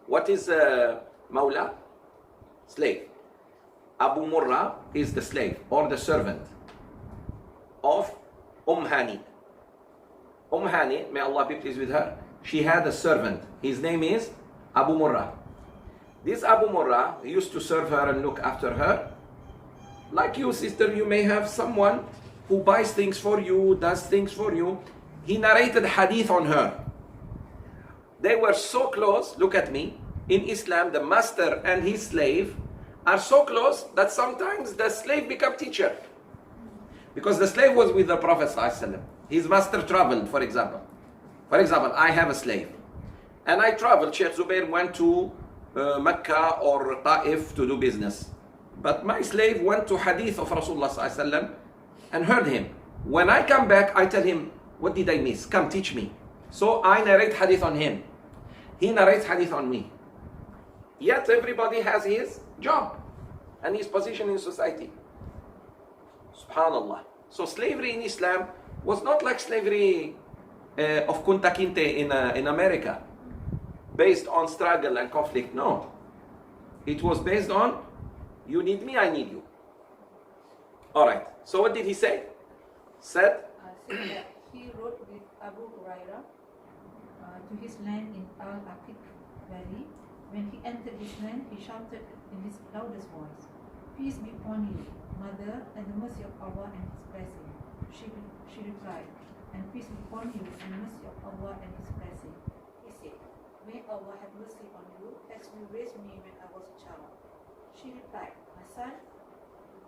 What is Mawla? Slave. Abu Murrah is the slave or the servant of Hani. Hani, may Allah be pleased with her, she had a servant. His name is Abu Murrah. This Abu Murrah used to serve her and look after her. Like you, sister, you may have someone who buys things for you, does things for you. He narrated hadith on her. They were so close, look at me. In Islam, the master and his slave are so close that sometimes the slave becomes teacher. Because the slave was with the Prophet ﷺ. His master traveled, for example. For example, I have a slave. And I traveled, Sheikh Zoubir went to Mecca or Ta'if to do business. But my slave went to hadith of Rasulullah ﷺ and heard him. When I come back, I tell him, what did I miss? Come teach me. So I narrate hadith on him. He narrates hadith on me. Yet everybody has his job and his position in society. Subhanallah. So slavery in Islam was not like slavery of Kunta Kinte in America, based on struggle and conflict. No. It was based on, you need me, I need you. Alright. So what did he say? Said that he rode with Abu Huraira to his land in Al-Aqiq Valley. When he entered his land, he shouted in his loudest voice, "Peace be upon you, mother, and the mercy of Allah and His blessing." She replied, "And peace be upon you, and the mercy of Allah and His blessing." He said, "May Allah have mercy on you, as you raised me when I was a child." She replied, "My son,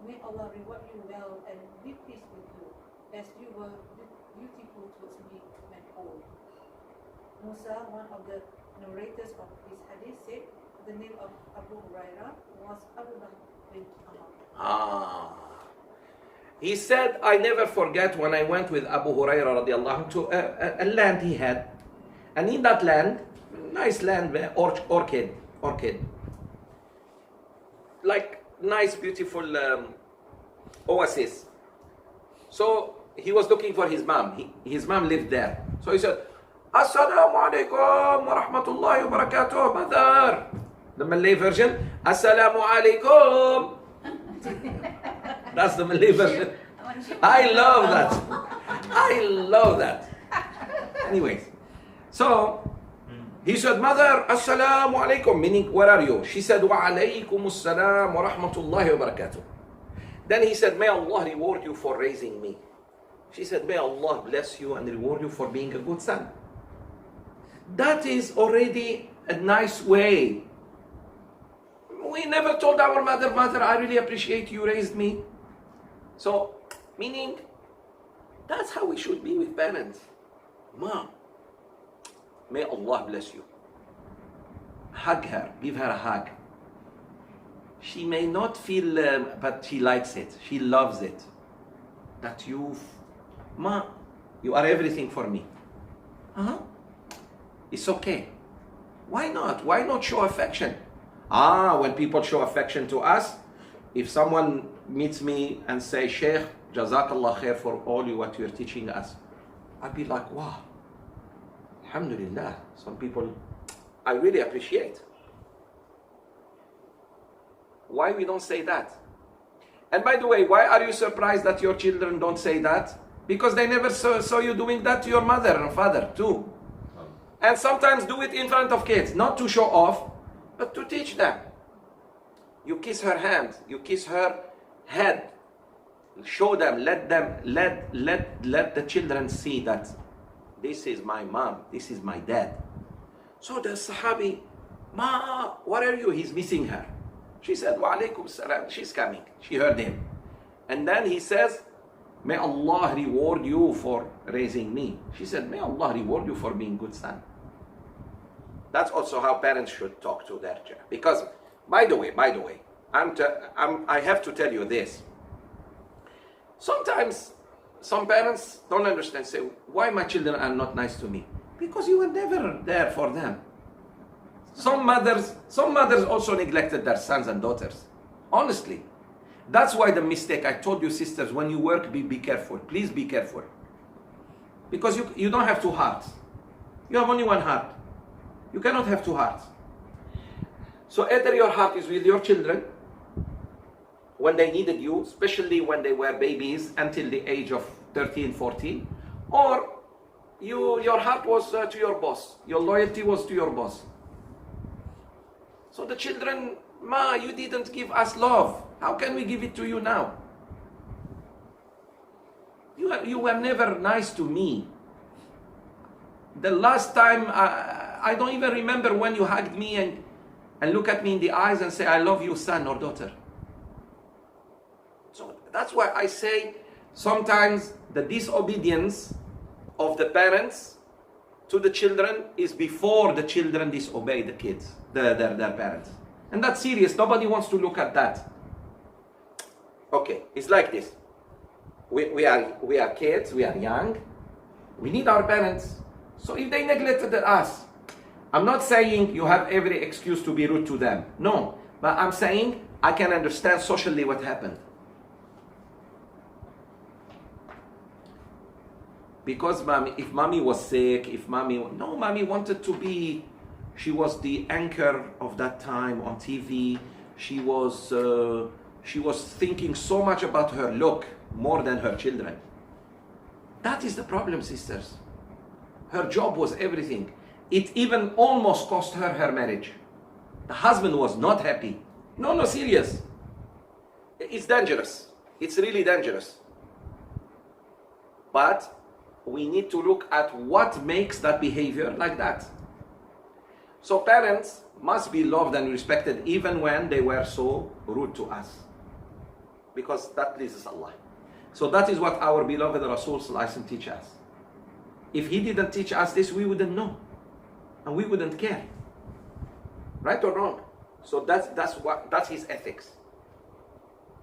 may Allah reward you well and be pleased with you, as you were dutiful towards me when old." Musa, one of the narrators of this hadith, said the name of Abu Huraira was Abu Bakr bin Amr. He said, I never forget when I went with Abu Huraira radiallahu to a land he had. And in that land, nice land, orchid. Like nice, beautiful oasis. So he was looking for his mom. His mom lived there. So he said, Assalamu alaikum wa rahmatullahi wa barakatuh, mother. The Malay version, Assalamu alaikum. That's the Malay version. I love that. Anyways, so he said, Mother, Assalamu alaikum, meaning, where are you? She said, Wa alaykum assalam wa rahmatullahi wa barakatuh. Then he said, may Allah reward you for raising me. She said, may Allah bless you and reward you for being a good son. That is already a nice way. We never told our mother, I really appreciate you raised me. So, meaning, that's how we should be with parents. Mom, may Allah bless you. Hug her, give her a hug. She may not feel, but she likes it. She loves it. That Mom, you are everything for me. It's okay. Why not? Why not show affection? When people show affection to us, if someone meets me and say, Sheikh, Jazakallah khair for all what you're teaching us, I'd be like, wow, Alhamdulillah. Some people I really appreciate. Why we don't say that? And by the way, why are you surprised that your children don't say that? Because they never saw you doing that to your mother and father too. And sometimes do it in front of kids, not to show off, but to teach them. You kiss her hand, you kiss her head. Show them, let the children see that this is my mom, this is my dad. So the Sahabi, Ma, where are you? He's missing her. She said, Wa alaikum salam. She's coming. She heard him. And then he says, may Allah reward you for raising me. She said, may Allah reward you for being good son. That's also how parents should talk to their child. Because, by the way, I have to tell you this. Sometimes some parents don't understand, say, why my children are not nice to me? Because you were never there for them. Some mothers also neglected their sons and daughters. Honestly. That's why the mistake, I told you sisters, when you work, be careful. Please be careful. Because you don't have two hearts. You have only one heart. You cannot have two hearts. So either your heart is with your children when they needed you, especially when they were babies until the age of 13, 14, or your heart was to your boss. Your loyalty was to your boss. So the children, Ma, you didn't give us love. How can we give it to you now? You were never nice to me. The last time, I don't even remember when you hugged me and look at me in the eyes and say, I love you, son or daughter. So that's why I say sometimes the disobedience of the parents to the children is before the children disobey the kids, their parents. And that's serious. Nobody wants to look at that. Okay, it's like this. We are kids, we are young. We need our parents. So if they neglected us, I'm not saying you have every excuse to be rude to them. No, but I'm saying I can understand socially what happened. Because if mommy was sick, mommy wanted to be, she was the anchor of that time on TV. She was thinking so much about her look more than her children. That is the problem, sisters. Her job was everything. It even almost cost her her marriage. The husband was not happy. No, serious. It's dangerous. It's really dangerous. But we need to look at what makes that behavior like that. So parents must be loved and respected even when they were so rude to us, because that pleases Allah. So that is what our beloved Rasul teaches us. If he didn't teach us this, we wouldn't know and we wouldn't care. Right or wrong? So that's his ethics.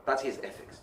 That's his ethics.